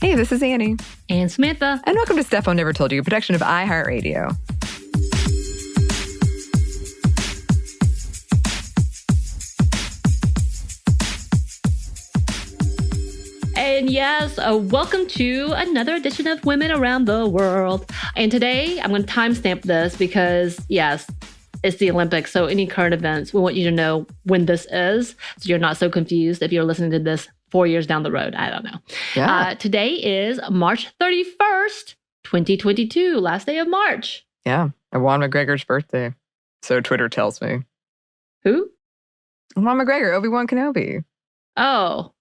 Hey, this is Anney. And Samantha. And welcome to Stuff I Never Told You, a production of iHeartRadio. And yes, welcome to another edition of Women Around the World. And today, I'm going to timestamp this because, yes, it's the Olympics. So any current events, we want you to know when this is, so you're not so confused if you're listening to this 4 years down the road. I don't know. Yeah. Today is March 31st, 2022, last day of March. Yeah, Juan McGregor's birthday. So Twitter tells me. Who? Juan McGregor, Obi-Wan Kenobi. Oh,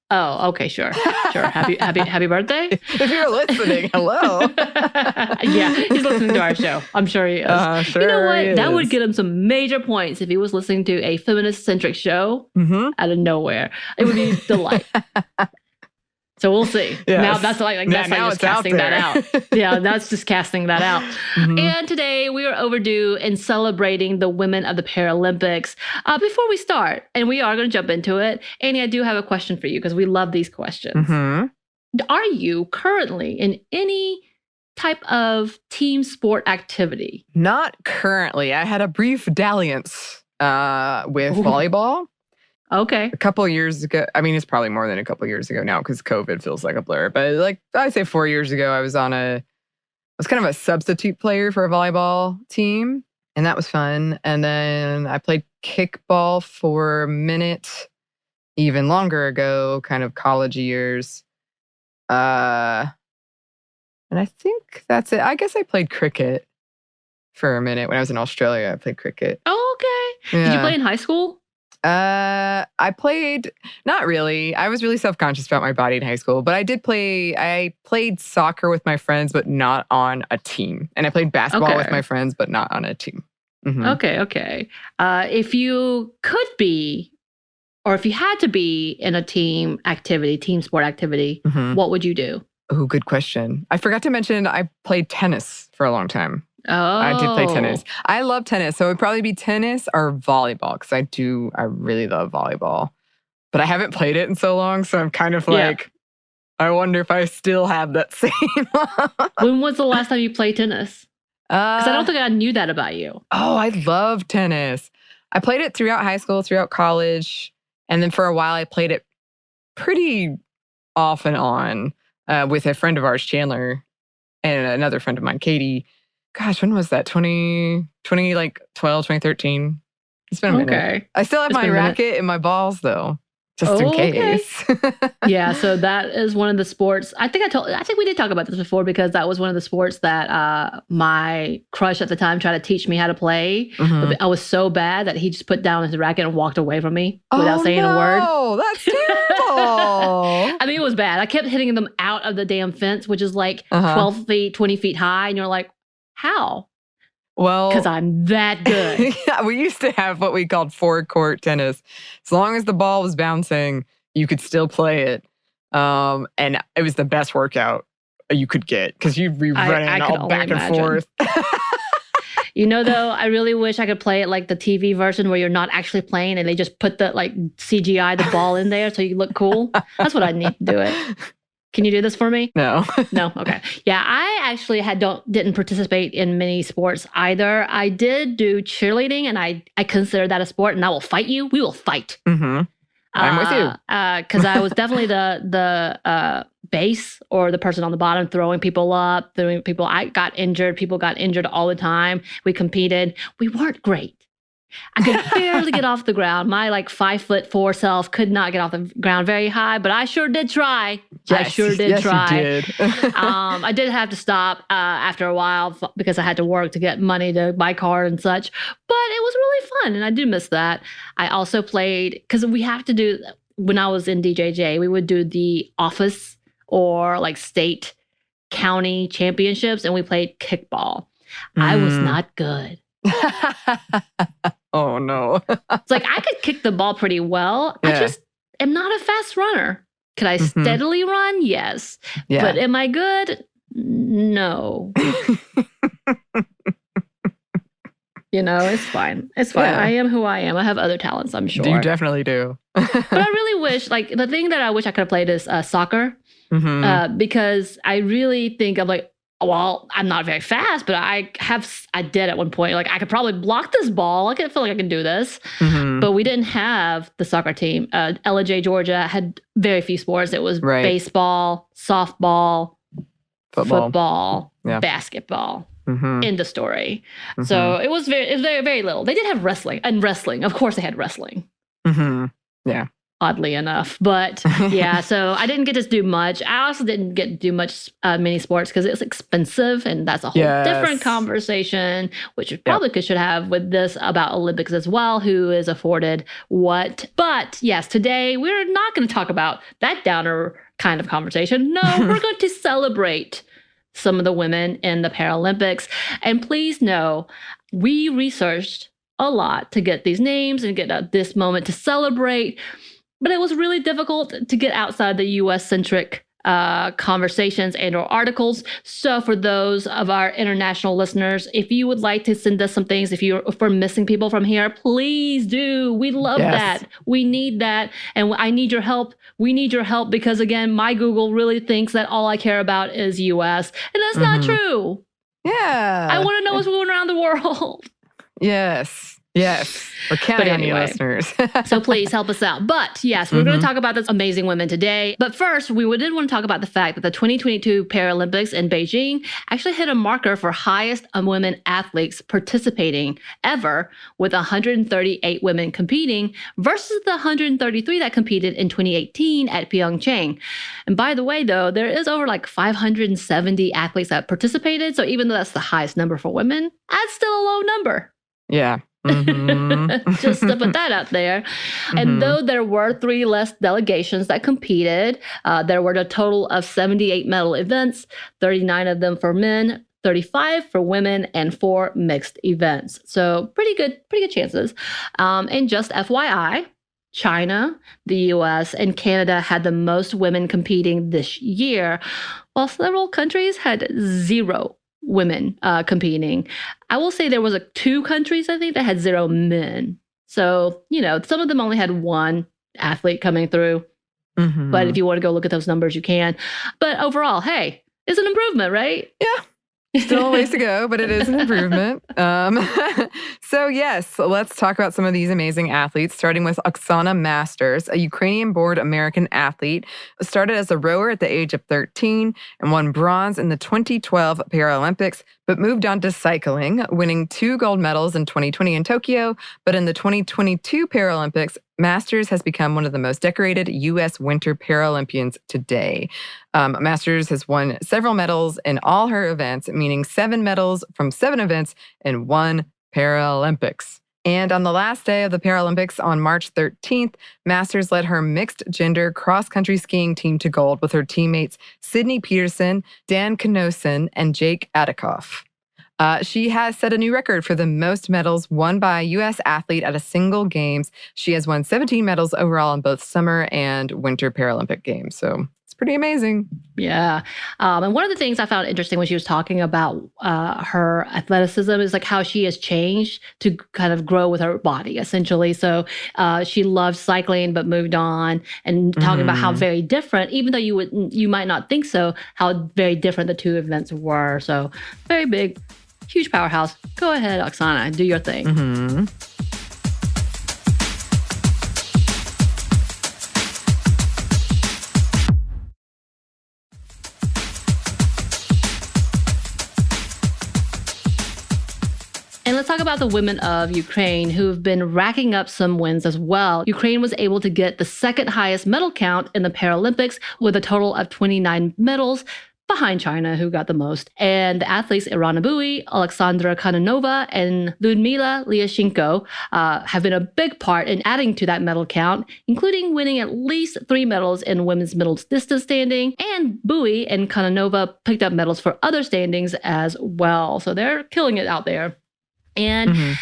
okay, sure. Happy birthday. If you're listening, hello. Yeah, he's listening to our show. I'm sure he is. Sure, you know what? he That would is. get him some major points if he was listening to a feminist-centric show out of nowhere. It would be delight. So we'll see. Yes. Now that's like that's now like it's just casting that out. Yeah, that's just casting that out. And today we are overdue in celebrating the women of the Paralympics. Before we start, and we are going to jump into it, Anney, I do have a question for you because we love these questions. Are you currently in any type of team sport activity? Not currently. I had a brief dalliance with volleyball. Okay. A couple years ago, I mean, it's probably more than a couple years ago now because COVID feels like a blur. But like I'd say 4 years ago, I was kind of a substitute player for a volleyball team, and that was fun. And then I played kickball for a minute, even longer ago, kind of college years. And I think that's it. I guess I played cricket for a minute when I was in Australia. I played cricket. Oh, okay. Yeah. Did you play in high school? I played, not really. I was really self-conscious about my body in high school, but I played soccer with my friends, but not on a team. And I played basketball with my friends, but not on a team. Okay. If you could be, or if you had to be in a team sport activity, what would you do? Oh, good question. I forgot to mention I played tennis for a long time. Oh. I did play tennis. I love tennis. So it would probably be tennis or volleyball because I really love volleyball. But I haven't played it in so long. So I'm kind of like, I wonder if I still have that same. When was the last time you played tennis? Because I don't think I knew that about you. Oh, I love tennis. I played it throughout high school, throughout college. And then for a while, I played it pretty off and on with a friend of ours, Chandler, and another friend of mine, Katie. Gosh, when was that? 2012, 2013? It's been a minute. Okay. I still have my racket and my balls, though, just in case. Yeah, so that is one of the sports. I think we did talk about this before because that was one of the sports that my crush at the time tried to teach me how to play. But I was so bad that he just put down his racket and walked away from me without saying a word. Oh, that's terrible. I mean, it was bad. I kept hitting them out of the damn fence, which is like 12 feet, 20 feet high. And you're like, how? Well, because I'm that good. Yeah, we used to have what we called four-court tennis. As long as the ball was bouncing, you could still play it. And it was the best workout you could get because you'd be running all back and forth. You know, though, I really wish I could play it like the TV version where you're not actually playing and they just put the like CGI the ball in there so you look cool. That's what I need to do it. Can you do this for me? No. No? Okay. Yeah, I actually didn't participate in many sports either. I did do cheerleading, and I consider that a sport, and I will fight you. We will fight. I'm with you. Because I was definitely the base or the person on the bottom throwing people up, I got injured. People got injured all the time. We competed. We weren't great. I could barely get off the ground. My 5'4" self could not get off the ground very high, but I sure did try. Yes, I sure did try. You did. I did have to stop after a while because I had to work to get money to buy car and such. But it was really fun, and I do miss that. I also played, because we have to do, when I was in DJJ, we would do the office or state, county championships, and we played kickball. I was not good. Oh, no. It's I could kick the ball pretty well. Yeah. I just am not a fast runner. Can I steadily run? Yes. Yeah. But am I good? No. It's fine. It's fine. Yeah. I am who I am. I have other talents, I'm sure. You definitely do. But I really wish, the thing that I wish I could have played is soccer. Because I really think I'm like, well, I'm not very fast, but I did at one point. Like, I could probably block this ball. I feel like I can do this. But we didn't have the soccer team. LJ Georgia had very few sports. It was baseball, softball, football, basketball. End of story. So it was very, very little. They did have wrestling. Of course, they had wrestling. Yeah. Oddly enough. But yeah, so I didn't get to do much. I also didn't get to do much mini sports because it's expensive, and that's a whole different conversation, which we probably should have with this about Olympics as well, who is afforded what. But yes, today we're not going to talk about that downer kind of conversation. No, we're going to celebrate some of the women in the Paralympics. And please know, we researched a lot to get these names and get this moment to celebrate. But it was really difficult to get outside the U.S.-centric conversations and or articles. So for those of our international listeners, if you would like to send us some things, if we're missing people from here, please do. We love that. We need that. And I need your help. We need your help because, again, my Google really thinks that all I care about is U.S. And that's not true. Yeah. I want to know what's going around the world. Yes. We're counting on you, listeners. So please help us out. But yes, we're going to talk about this amazing women today. But first, we did want to talk about the fact that the 2022 Paralympics in Beijing actually hit a marker for highest women athletes participating ever, with 138 women competing versus the 133 that competed in 2018 at Pyeongchang. And by the way, though, there is over 570 athletes that participated. So even though that's the highest number for women, that's still a low number. Yeah. Just to put that out there. And though there were 3 less delegations that competed, there were a total of 78 medal events, 39 of them for men, 35 for women, and 4 mixed events. So pretty good chances. And just FYI, China, the US, and Canada had the most women competing this year, while several countries had 0 women competing. I will say there was 2 countries, I think, that had 0 men. So, some of them only had 1 athlete coming through. But if you want to go look at those numbers, you can. But overall, hey, it's an improvement, right? Yeah. Still a ways to go, but it is an improvement. So yes, let's talk about some of these amazing athletes, starting with Oksana Masters, a Ukrainian-born American athlete, started as a rower at the age of 13 and won bronze in the 2012 Paralympics, but moved on to cycling, winning 2 gold medals in 2020 in Tokyo. But in the 2022 Paralympics, Masters has become one of the most decorated U.S. Winter Paralympians today. Masters has won several medals in all her events, meaning 7 medals from 7 events in 1 Paralympics. And on the last day of the Paralympics on March 13th, Masters led her mixed-gender cross-country skiing team to gold with her teammates Sydney Peterson, Dan Knossen, and Jake Adikoff. She has set a new record for the most medals won by a U.S. athlete at a single games. She has won 17 medals overall in both summer and winter Paralympic games. So it's pretty amazing. Yeah. And one of the things I found interesting when she was talking about her athleticism is how she has changed to kind of grow with her body, essentially. So she loved cycling, but moved on, and talking about how very different, even though you might not think so, how very different the 2 events were. So very big. Huge powerhouse. Go ahead, Oksana, do your thing. And let's talk about the women of Ukraine who've been racking up some wins as well. Ukraine was able to get the 2nd highest medal count in the Paralympics with a total of 29 medals, behind China, who got the most. And the athletes Irina Bui, Alexandra Kononova, and Lyudmila Lyashenko have been a big part in adding to that medal count, including winning at least 3 medals in women's middle distance standing. And Bui and Kononova picked up medals for other standings as well. So they're killing it out there. And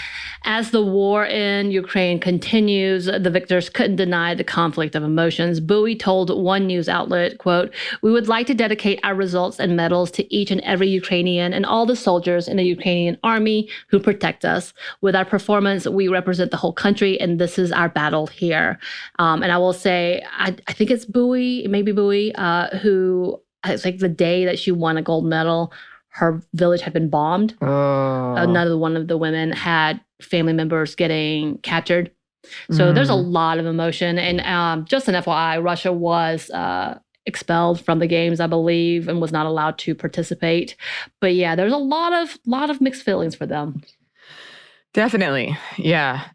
As the war in Ukraine continues, the victors couldn't deny the conflict of emotions. Bowie told one news outlet, quote, "We would like to dedicate our results and medals to each and every Ukrainian and all the soldiers in the Ukrainian army who protect us. With our performance, we represent the whole country, and this is our battle here." And I will say, I think it's Bowie, maybe Bowie, who, I think the day that she won a gold medal, her village had been bombed. Oh. Another one of the women had family members getting captured. So there's a lot of emotion. And just an FYI, Russia was expelled from the games, I believe, and was not allowed to participate. But yeah, there's a lot of mixed feelings for them. Definitely. Yeah.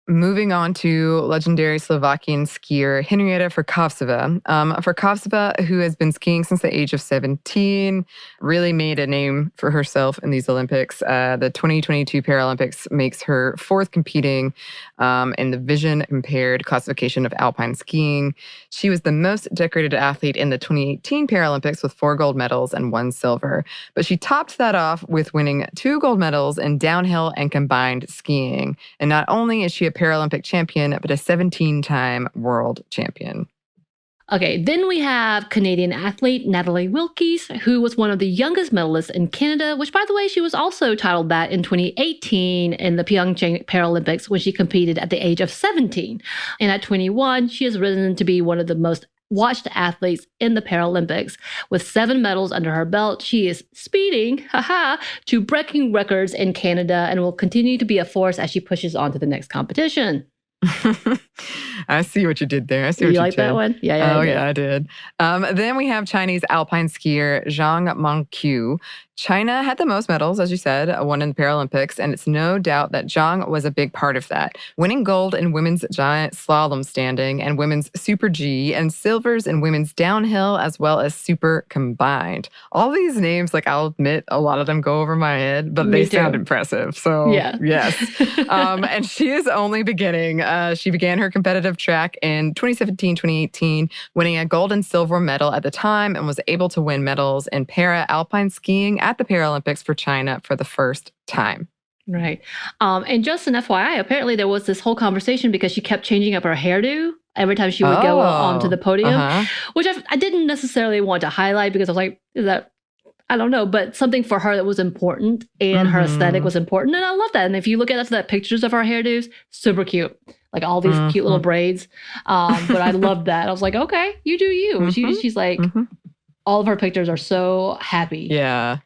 Moving on to legendary Slovakian skier Henrietta Frkovsova. Frkovsova, who has been skiing since the age of 17, really made a name for herself in these Olympics. The 2022 Paralympics makes her fourth competing in the vision-impaired classification of alpine skiing. She was the most decorated athlete in the 2018 Paralympics with 4 gold medals and 1 silver. But she topped that off with winning 2 gold medals in downhill and combined skiing. And not only is she a Paralympic champion, but a 17-time world champion. Okay, then we have Canadian athlete Natalie Wilkes, who was one of the youngest medalists in Canada, which, by the way, she was also titled that in 2018 in the Pyeongchang Paralympics when she competed at the age of 17. And at 21, she has risen to be one of the most watched athletes in the Paralympics. With 7 medals under her belt, she is speeding, to breaking records in Canada and will continue to be a force as she pushes on to the next competition. I see what you did there. I see what you like did. That one? Yeah, I did. Then we have Chinese alpine skier Zhang Mengqiu. China had the most medals, as you said, won in the Paralympics, and it's no doubt that Zhang was a big part of that, winning gold in women's giant slalom standing and women's super G, and silvers in women's downhill as well as super combined. All these names, I'll admit, a lot of them go over my head, but they sound impressive. So yes. And she is only beginning. She began her competitive track in 2017-2018, winning a gold and silver medal at the time, and was able to win medals in para-alpine skiing at the Paralympics for China for the first time. Right. And just an FYI, apparently there was this whole conversation because she kept changing up her hairdo every time she would go onto the podium, which I didn't necessarily want to highlight because I was like, is that, I don't know, but something for her that was important and her aesthetic was important. And I love that. And if you look at that pictures of her hairdos, super cute. All these cute little braids. But I loved that. I was like, okay, you do you. She's like, all of her pictures are so happy. Yeah.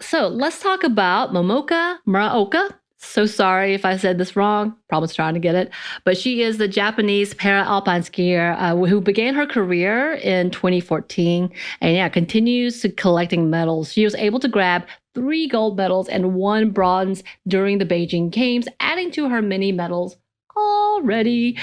So let's talk about Momoka Muraoka. So sorry if I said this wrong. Probably trying to get it. But she is the Japanese para-alpine skier who began her career in 2014 and continues to collecting medals. She was able to grab 3 gold medals and 1 bronze during the Beijing Games, adding to her many medals already,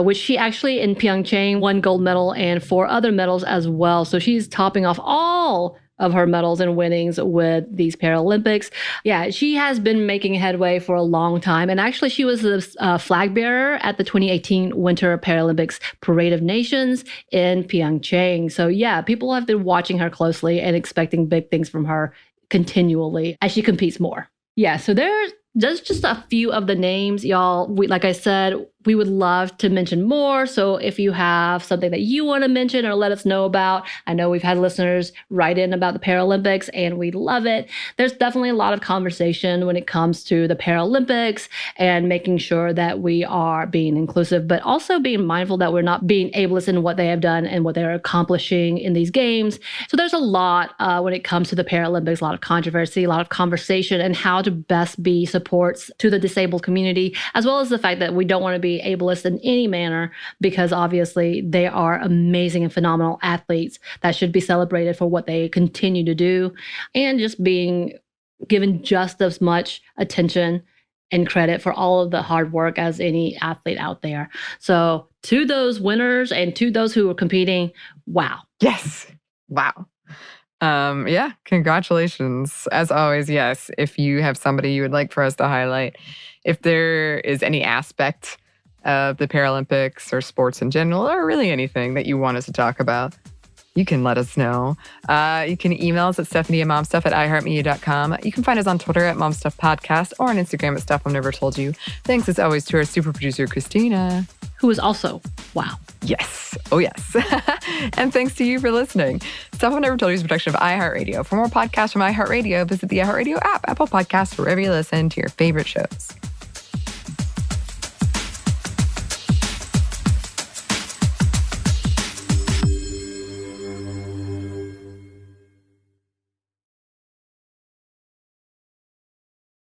which she actually in Pyeongchang 1 gold medal and 4 other medals as well. So she's topping off all of her medals and winnings with these Paralympics. Yeah, she has been making headway for a long time. And actually, she was the flag bearer at the 2018 Winter Paralympics Parade of Nations in Pyeongchang. So yeah, people have been watching her closely and expecting big things from her continually as she competes more. Yeah, so there's just a few of the names, y'all. Like I said, we would love to mention more. So if you have something that you want to mention or let us know about, I know we've had listeners write in about the Paralympics and we love it. There's definitely a lot of conversation when it comes to the Paralympics and making sure that we are being inclusive, but also being mindful that we're not being ableist in what they have done and what they're accomplishing in these games. So there's a lot when it comes to the Paralympics, a lot of controversy, a lot of conversation, and how to best be supports to the disabled community, as well as the fact that we don't want to be ableist in any manner, because obviously they are amazing and phenomenal athletes that should be celebrated for what they continue to do, and just being given just as much attention and credit for all of the hard work as any athlete out there. So to those winners and to those who are competing, wow. Yes. Wow. Yeah, congratulations. As always, yes, if you have somebody you would like for us to highlight, if there is any aspect of the Paralympics or sports in general, or really anything that you want us to talk about, you can let us know. You can email us at stephanieandmomstuff@iheartmedia.com. You can find us on Twitter at momstuffpodcast or on Instagram at Stuff I've Never Told You. Thanks as always to our super producer, Christina. Who is also, wow. Yes. Oh, yes. And thanks to you for listening. Stuff I've Never Told You is a production of iHeartRadio. For more podcasts from iHeartRadio, visit the iHeartRadio app, Apple Podcasts, wherever you listen to your favorite shows.